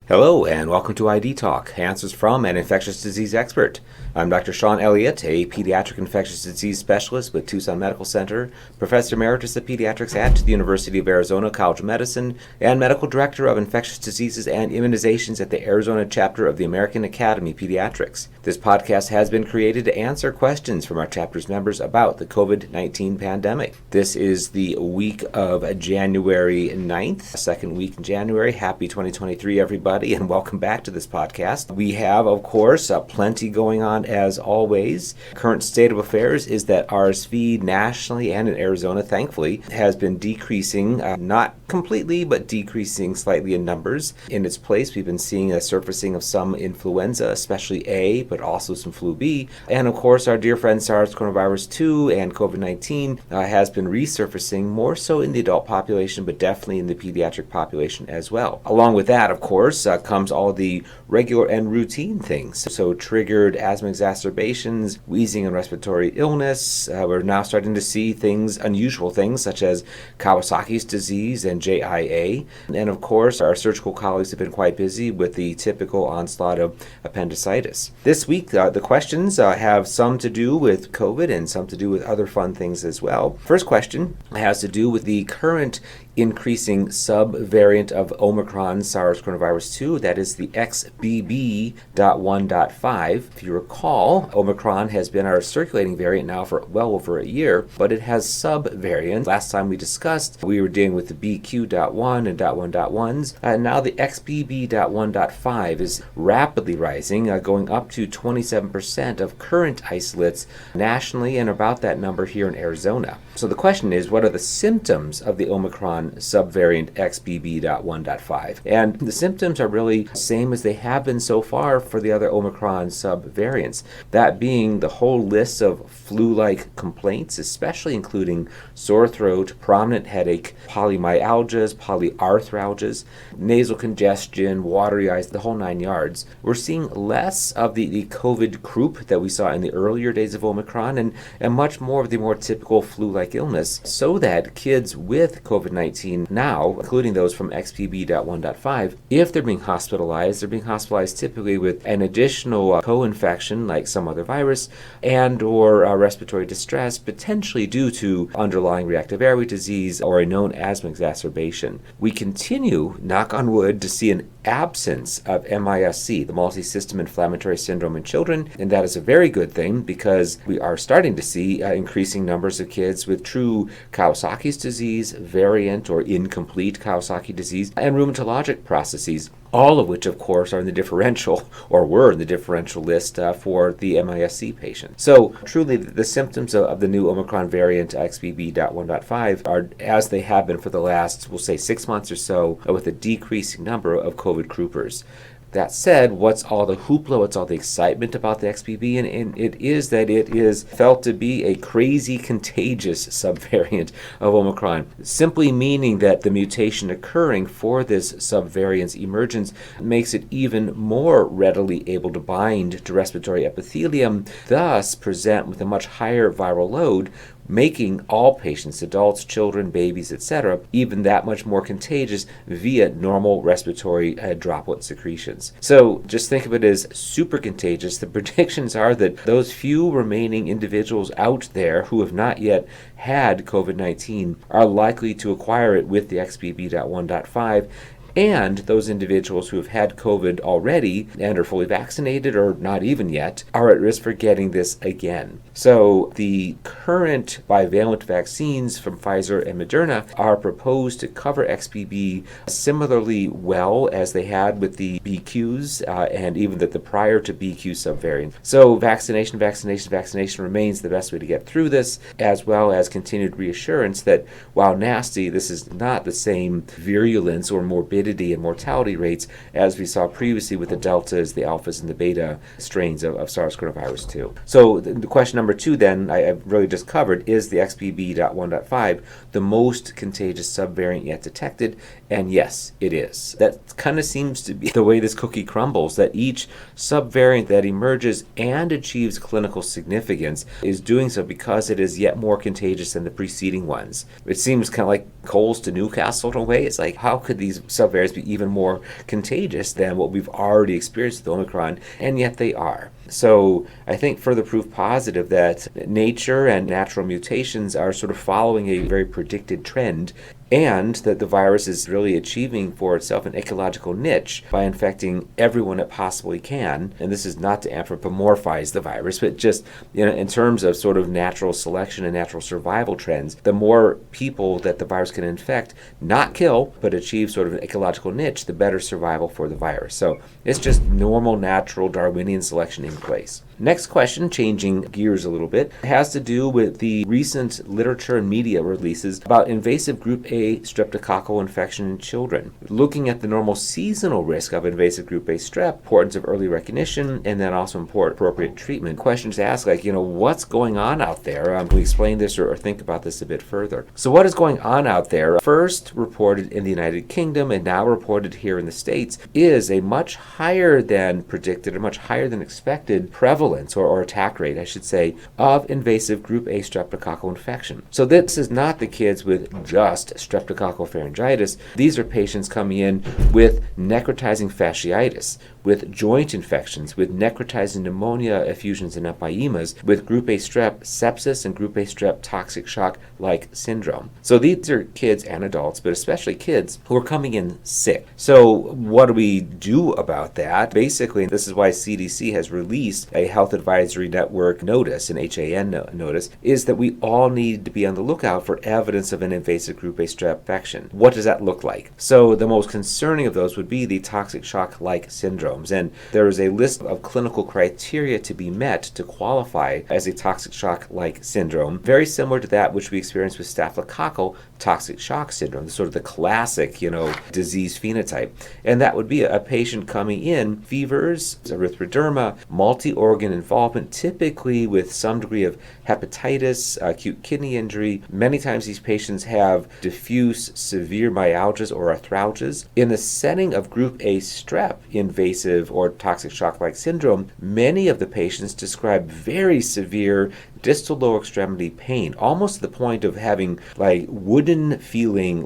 Hello and welcome to ID Talk, answers from an infectious disease expert. I'm Dr. Sean Elliott, a pediatric infectious disease specialist with Tucson Medical Center, Professor Emeritus of Pediatrics at the University of Arizona College of Medicine, and Medical Director of Infectious Diseases and Immunizations at the Arizona chapter of the American Academy of Pediatrics. This podcast has been created to answer questions from our chapter's members about the COVID-19 pandemic. This is the week of January 9th, second week in January. Happy 2023, everybody, and welcome back to this podcast. We have, of course, plenty going on as always. Current state of affairs is that RSV nationally and in Arizona, thankfully, has been decreasing, not completely, but decreasing slightly in numbers. In its place, we've been seeing a surfacing of some influenza, especially A, but also some flu B. And of course, our dear friend SARS coronavirus 2 and COVID-19 has been resurfacing more so in the adult population, but definitely in the pediatric population as well. Along with that, of course, comes all the regular and routine things. So triggered asthma exacerbations, wheezing and respiratory illness. We're now starting to see unusual things such as Kawasaki's disease and JIA. And of course, our surgical colleagues have been quite busy with the typical onslaught of appendicitis. This week, the questions have some to do with COVID and some to do with other fun things as well. First question has to do with the current increasing subvariant of Omicron SARS coronavirus 2, that is the XBB.1.5. If you recall, Omicron has been our circulating variant now for well over a year, but it has subvariants. Last time we discussed, we were dealing with the BQ.1 and .1.1s, and now the XBB.1.5 is rapidly rising, going up to 27% of current isolates nationally and about that number here in Arizona. So the question is, what are the symptoms of the Omicron subvariant XBB.1.5? And the symptoms are really the same as they have been so far for the other Omicron subvariants. That being the whole list of flu-like complaints, especially including sore throat, prominent headache, polymyalgias, polyarthralgias, nasal congestion, watery eyes, the whole 9 yards. We're seeing less of the COVID croup that we saw in the earlier days of Omicron and much more of the more typical flu-like illness, so that kids with COVID-19 now, including those from XBB.1.5, if they're being hospitalized, they're being hospitalized typically with an additional co-infection like some other virus and or respiratory distress, potentially due to underlying reactive airway disease or a known asthma exacerbation. We continue, knock on wood, to see an absence of MISC, the multi-system inflammatory syndrome in children, and that is a very good thing because we are starting to see increasing numbers of kids with true Kawasaki's disease, variant or incomplete Kawasaki disease, and rheumatologic processes, all of which, of course, are in the differential, or were in the differential list for the MISC patient. So, truly, the symptoms of the new Omicron variant XBB.1.5 are as they have been for the last, we'll say, 6 months or so, with a decreasing number of COVID croupers. That said, what's all the hoopla, what's all the excitement about the XBB? And it is that it is felt to be a crazy contagious subvariant of Omicron, simply meaning that the mutation occurring for this subvariant's emergence makes it even more readily able to bind to respiratory epithelium, thus present with a much higher viral load, making all patients, adults, children, babies, etc., even that much more contagious via normal respiratory droplet secretions. So just think of it as super contagious. The predictions are that those few remaining individuals out there who have not yet had COVID-19 are likely to acquire it with the XBB.1.5, and those individuals who have had COVID already and are fully vaccinated or not even yet are at risk for getting this again. So the current bivalent vaccines from Pfizer and Moderna are proposed to cover XBB similarly well as they had with the BQs and even the prior to BQ subvariant. So vaccination remains the best way to get through this, as well as continued reassurance that while nasty, this is not the same virulence or morbidity and mortality rates as we saw previously with the deltas, the alphas, and the beta strains of SARS coronavirus 2. So the question number 2 then, I've really just covered, is the XBB.1.5 the most contagious subvariant yet detected? And yes, it is. That kind of seems to be the way this cookie crumbles, that each subvariant that emerges and achieves clinical significance is doing so because it is yet more contagious than the preceding ones. It seems kind of like coals to Newcastle in a way. It's like, how could these subvariants variants be even more contagious than what we've already experienced with Omicron, and yet they are. So I think further proof positive that nature and natural mutations are sort of following a very predicted trend, and that the virus is really achieving for itself an ecological niche by infecting everyone it possibly can. And this is not to anthropomorphize the virus, but just in terms of sort of natural selection and natural survival trends, the more people that the virus can infect, not kill, but achieve sort of an ecological niche, the better survival for the virus. So it's just normal, natural Darwinian selection in place. Next question, changing gears a little bit, has to do with the recent literature and media releases about invasive group A streptococcal infection in children. Looking at the normal seasonal risk of invasive group A strep, importance of early recognition, and then also appropriate treatment. Questions to ask like, what's going on out there? Can we explain this or think about this a bit further? So what is going on out there? First reported in the United Kingdom and now reported here in the States is a much higher than predicted, or much higher than expected prevalence or attack rate, I should say, of invasive group A streptococcal infection. So this is not the kids with just streptococcal pharyngitis. These are patients coming in with necrotizing fasciitis, with joint infections, with necrotizing pneumonia, effusions, and empyemas, with group A strep sepsis and group A strep toxic shock-like syndrome. So these are kids and adults, but especially kids who are coming in sick. So what do we do about that? Basically, this is why CDC has released a Health Advisory Network notice, an HAN notice, is that we all need to be on the lookout for evidence of an invasive group A strep infection. What does that look like? So the most concerning of those would be the toxic shock-like syndrome. And there is a list of clinical criteria to be met to qualify as a toxic shock-like syndrome, very similar to that which we experience with staphylococcal toxic shock syndrome, the sort of the classic, disease phenotype. And that would be a patient coming in, fevers, erythroderma, multi-organ involvement, typically with some degree of hepatitis, acute kidney injury. Many times these patients have diffuse severe myalgias or arthralgias. In the setting of group A strep invasive or toxic shock-like syndrome, many of the patients describe very severe distal lower extremity pain, almost to the point of having wooden feeling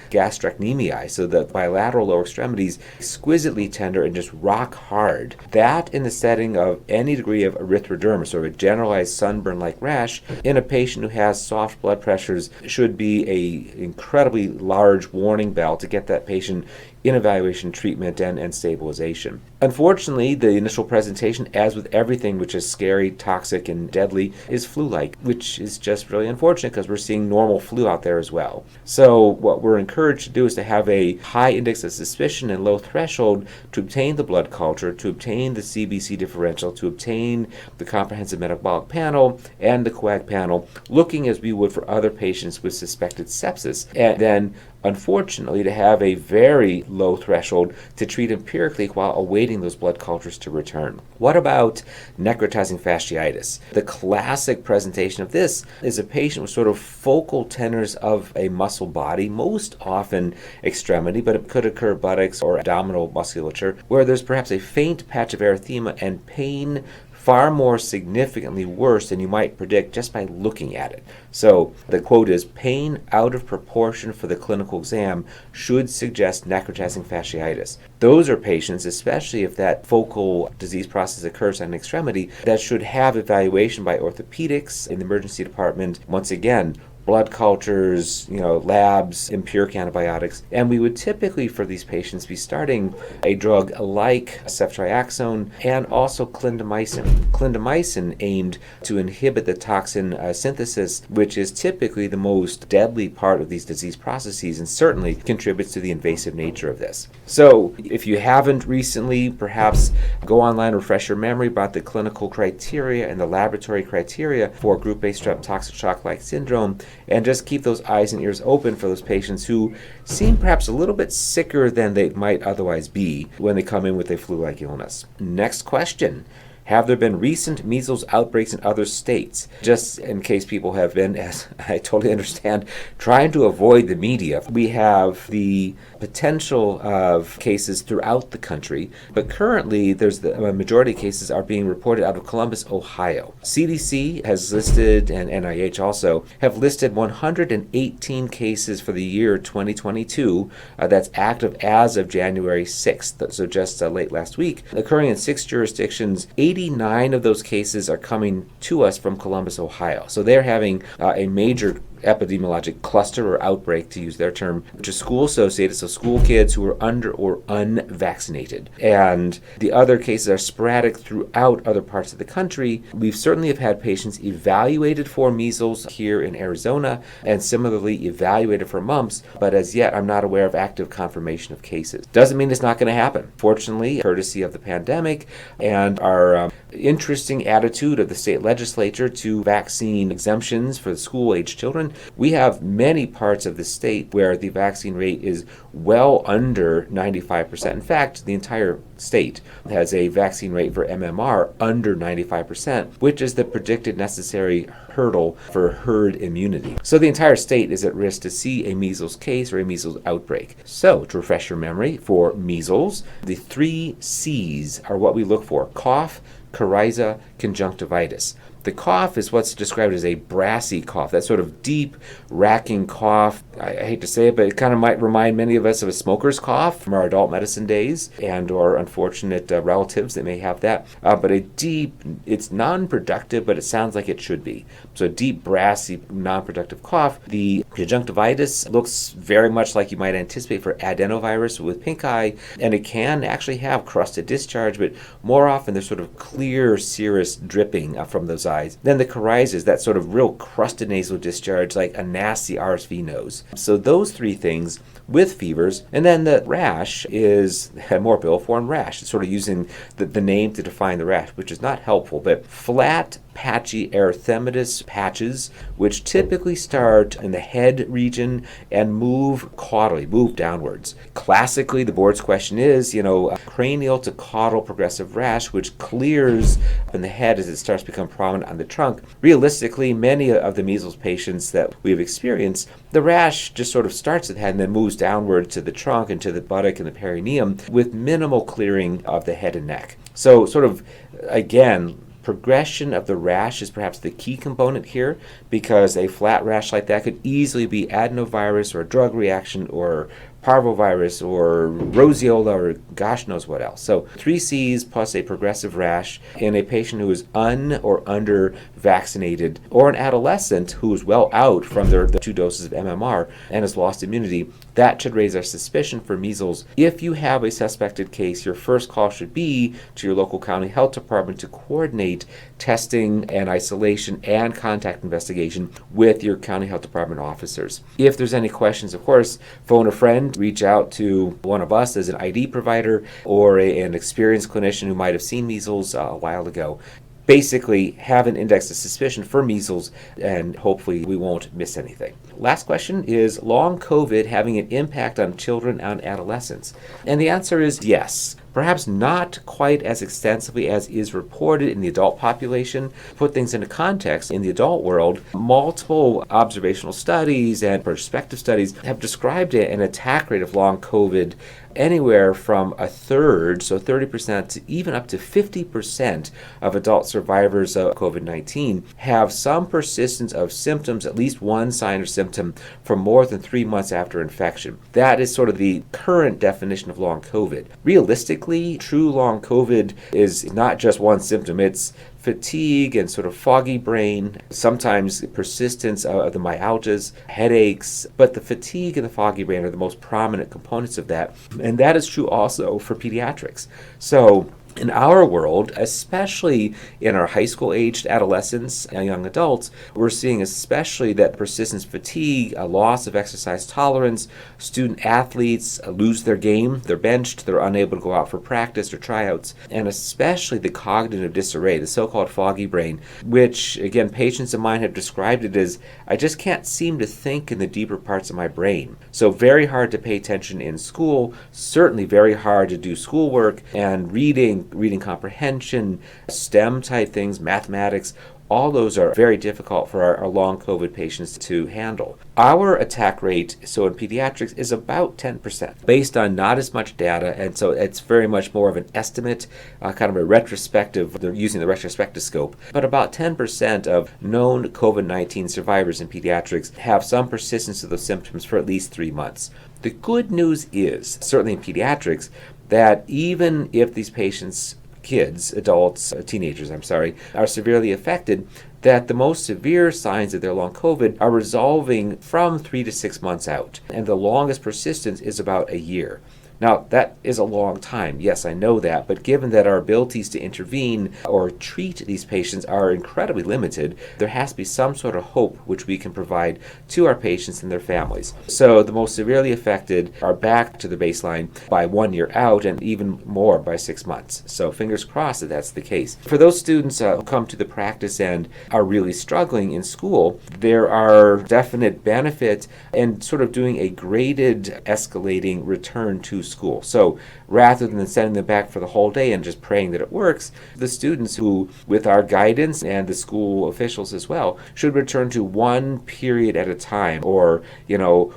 gastrocnemiae, so the bilateral lower extremities exquisitely tender and just rock hard. That in the setting of any degree of erythroderma, sort of a generalized sunburn-like rash, in a patient who has soft blood pressures should be a incredibly large warning bell to get that patient in evaluation, treatment, and stabilization. Unfortunately, the initial presentation, as with everything which is scary, toxic, and deadly, is flu-like, which is just really unfortunate because we're seeing normal flu out there as well. So what we're encouraged to do is to have a high index of suspicion and low threshold to obtain the blood culture, to obtain the CBC differential, to obtain the comprehensive metabolic panel and the coag panel, looking as we would for other patients with suspected sepsis, and then unfortunately to have a very low threshold to treat empirically while awaiting those blood cultures to return. What about necrotizing fasciitis? The classic presentation of this is a patient with sort of focal tenors of a muscle body, most often extremity, but it could occur buttocks or abdominal musculature, where there's perhaps a faint patch of erythema and pain far more significantly worse than you might predict just by looking at it. So the quote is, pain out of proportion for the clinical exam should suggest necrotizing fasciitis. Those are patients, especially if that focal disease process occurs on an extremity, that should have evaluation by orthopedics in the emergency department. Once again, blood cultures, labs, empiric antibiotics, and we would typically for these patients be starting a drug like ceftriaxone and also clindamycin. Clindamycin aimed to inhibit the toxin synthesis, which is typically the most deadly part of these disease processes and certainly contributes to the invasive nature of this. So if you haven't recently, perhaps go online, refresh your memory about the clinical criteria and the laboratory criteria for group A strep toxic shock-like syndrome, and just keep those eyes and ears open for those patients who seem perhaps a little bit sicker than they might otherwise be when they come in with a flu-like illness. Next question. Have there been recent measles outbreaks in other states? Just in case people have been, as I totally understand, trying to avoid the media. We have the potential of cases throughout the country, but currently there's the majority of cases are being reported out of Columbus, Ohio. CDC has listed, and NIH also, have listed 118 cases for the year 2022 that's active as of January 6th, so just late last week, occurring in 6 jurisdictions. 89 of those cases are coming to us from Columbus, Ohio. So they're having a major epidemiologic cluster or outbreak, to use their term, which is school associated, so school kids who are under or unvaccinated. And the other cases are sporadic throughout other parts of the country. We've certainly have had patients evaluated for measles here in Arizona and similarly evaluated for mumps, but as yet I'm not aware of active confirmation of cases. Doesn't mean it's not going to happen. Fortunately, courtesy of the pandemic and our interesting attitude of the state legislature to vaccine exemptions for the school-age children, we have many parts of the state where the vaccine rate is well under 95%. In fact, the entire state has a vaccine rate for MMR under 95%, which is the predicted necessary hurdle for herd immunity. So the entire state is at risk to see a measles case or a measles outbreak. So, to refresh your memory, for measles, the 3 C's are what we look for: cough, coryza, conjunctivitis. The cough is what's described as a brassy cough, that sort of deep, racking cough. I hate to say it, but it kind of might remind many of us of a smoker's cough from our adult medicine days and or unfortunate relatives that may have that. But a deep, it's non-productive, but it sounds like it should be. So a deep, brassy, non-productive cough. The conjunctivitis looks very much like you might anticipate for adenovirus with pink eye, and it can actually have crusted discharge, but more often there's sort of clear, serous dripping from those eyes. Then the coryza is that sort of real crusted nasal discharge, like a nasty RSV nose. So those 3 things with fevers. And then the rash is a more piliform rash. It's sort of using the name to define the rash, which is not helpful, but flat, patchy erythematous patches, which typically start in the head region and move caudally, move downwards. Classically, the board's question is, a cranial to caudal progressive rash, which clears in the head as it starts to become prominent on the trunk. Realistically, many of the measles patients that we've experienced, the rash just sort of starts at the head and then moves downward to the trunk and to the buttock and the perineum with minimal clearing of the head and neck. So sort of, again, progression of the rash is perhaps the key component here, because a flat rash like that could easily be adenovirus or a drug reaction or parvovirus or roseola or gosh knows what else. So 3 C's plus a progressive rash in a patient who is or under vaccinated, or an adolescent who is well out from the 2 doses of MMR and has lost immunity, that should raise our suspicion for measles. If you have a suspected case, your first call should be to your local county health department to coordinate testing and isolation and contact investigation with your county health department officers. If there's any questions, of course, phone a friend, reach out to one of us as an ID provider or an experienced clinician who might have seen measles a while ago. Basically, have an index of suspicion for measles, and hopefully we won't miss anything. Last question is long COVID having an impact on children and adolescents? And the answer is yes. Perhaps not quite as extensively as is reported in the adult population. To put things into context, in the adult world, multiple observational studies and prospective studies have described an attack rate of long COVID anywhere from a third, so 30%, to even up to 50% of adult survivors of COVID-19 have some persistence of symptoms, at least one sign or symptom, for more than 3 months after infection. That is sort of the current definition of long COVID. Realistically, true long COVID is not just one symptom. It's fatigue and sort of foggy brain, sometimes persistence of the myalgias, headaches, but the fatigue and the foggy brain are the most prominent components of that. And that is true also for pediatrics. So in our world, especially in our high school aged adolescents and young adults, we're seeing especially that persistence fatigue, a loss of exercise tolerance, student athletes lose their game, they're benched, they're unable to go out for practice or tryouts, and especially the cognitive disarray, the so-called foggy brain, which again, patients of mine have described it as, I just can't seem to think in the deeper parts of my brain. So very hard to pay attention in school, certainly very hard to do schoolwork and reading, reading comprehension, STEM type things, mathematics. All those are very difficult for our long COVID patients to handle. Our attack rate, so in pediatrics, is about 10%, based on not as much data, and so it's very much more of an estimate, kind of a retrospective, they're using the retrospective scope. But about 10% of known COVID-19 survivors in pediatrics have some persistence of those symptoms for at least 3 months. The good news is, certainly in pediatrics, that even if these patients, teenagers, are severely affected, that the most severe signs of their long COVID are resolving from 3 to 6 months out, and the longest persistence is about a year. Now, that is a long time. Yes, I know that, but given that our abilities to intervene or treat these patients are incredibly limited, there has to be some sort of hope which we can provide to our patients and their families. So the most severely affected are back to the baseline by 1 year out, and even more by 6 months. So fingers crossed that that's the case. For those students who come to the practice and are really struggling in school, there are definite benefits in sort of doing a graded escalating return to school. So rather than sending them back for the whole day and just praying that it works, the students who, with our guidance and the school officials as well, should return to one period at a time, or,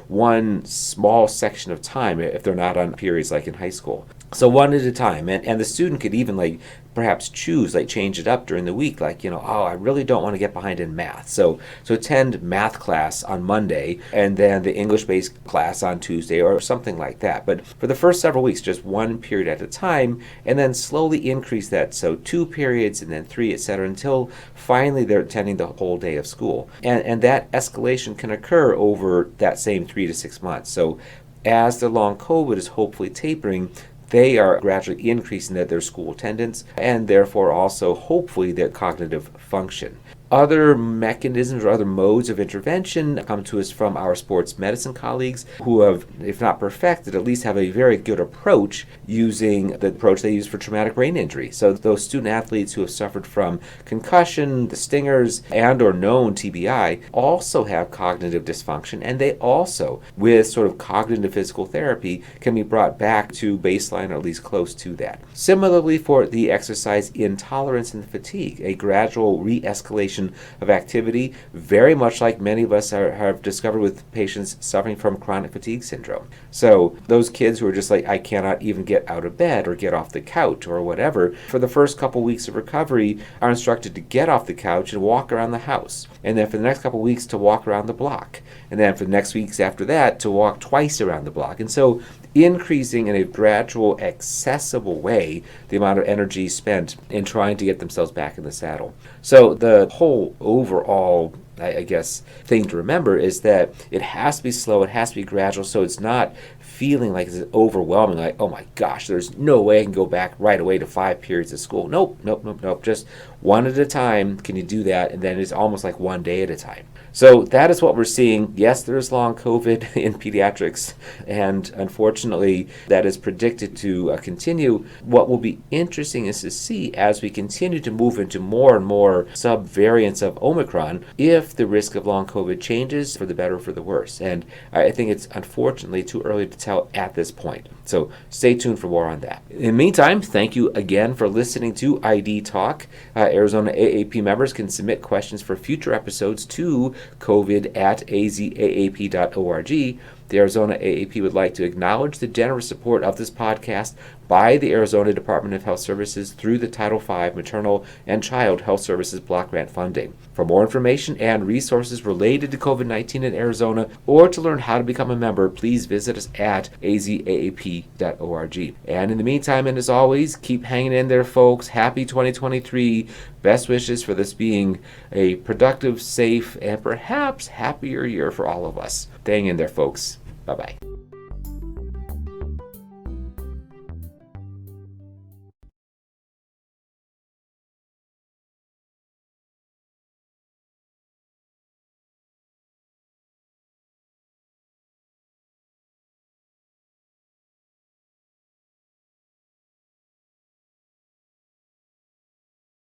one small section of time if they're not on periods like in high school. So one at a time, and the student could even perhaps choose, change it up during the week, I really don't want to get behind in math. So attend math class on Monday and then the English-based class on Tuesday or something like that. But for the first several weeks, just one period at a time, and then slowly increase that. So 2 periods and then 3, etc., until finally they're attending the whole day of school. And that escalation can occur over that same 3 to 6 months. So as the long COVID is hopefully tapering, they are gradually increasing their school attendance and therefore also hopefully their cognitive function. Other mechanisms or other modes of intervention come to us from our sports medicine colleagues who have, if not perfected, at least have a very good approach using the approach they use for traumatic brain injury. So those student athletes who have suffered from concussion, the stingers, and or known TBI also have cognitive dysfunction, and they also, with sort of cognitive physical therapy, can be brought back to baseline or at least close to that. Similarly for the exercise intolerance and fatigue, a gradual re-escalation of activity, very much like many of us have discovered with patients suffering from chronic fatigue syndrome. So those kids who are just I cannot even get out of bed or get off the couch or whatever, for the first couple weeks of recovery are instructed to get off the couch and walk around the house. And then for the next couple weeks to walk around the block. And then for the next weeks after that to walk twice around the block. And so increasing in a gradual, accessible way the amount of energy spent in trying to get themselves back in the saddle. So the whole overall, I guess, thing to remember is that it has to be slow, it has to be gradual, so it's not feeling like it's overwhelming, oh my gosh, there's no way I can go back right away to 5 periods of school. Nope. Just one at a time can you do that, and then it's almost like one day at a time. So that is what we're seeing. Yes, there's long COVID in pediatrics, and unfortunately that is predicted to continue. What will be interesting is to see as we continue to move into more and more sub-variants of Omicron, if the risk of long COVID changes for the better or for the worse. And I think it's unfortunately too early to tell at this point. So stay tuned for more on that. In the meantime, thank you again for listening to ID Talk. Arizona AAP members can submit questions for future episodes to covid@azaap.org. The Arizona AAP would like to acknowledge the generous support of this podcast by the Arizona Department of Health Services through the Title V Maternal and Child Health Services Block Grant Funding. For more information and resources related to COVID-19 in Arizona, or to learn how to become a member, please visit us at azaap.org. And in the meantime, and as always, keep hanging in there, folks. Happy 2023. Best wishes for this being a productive, safe, and perhaps happier year for all of us. Hang in there, folks. Bye-bye.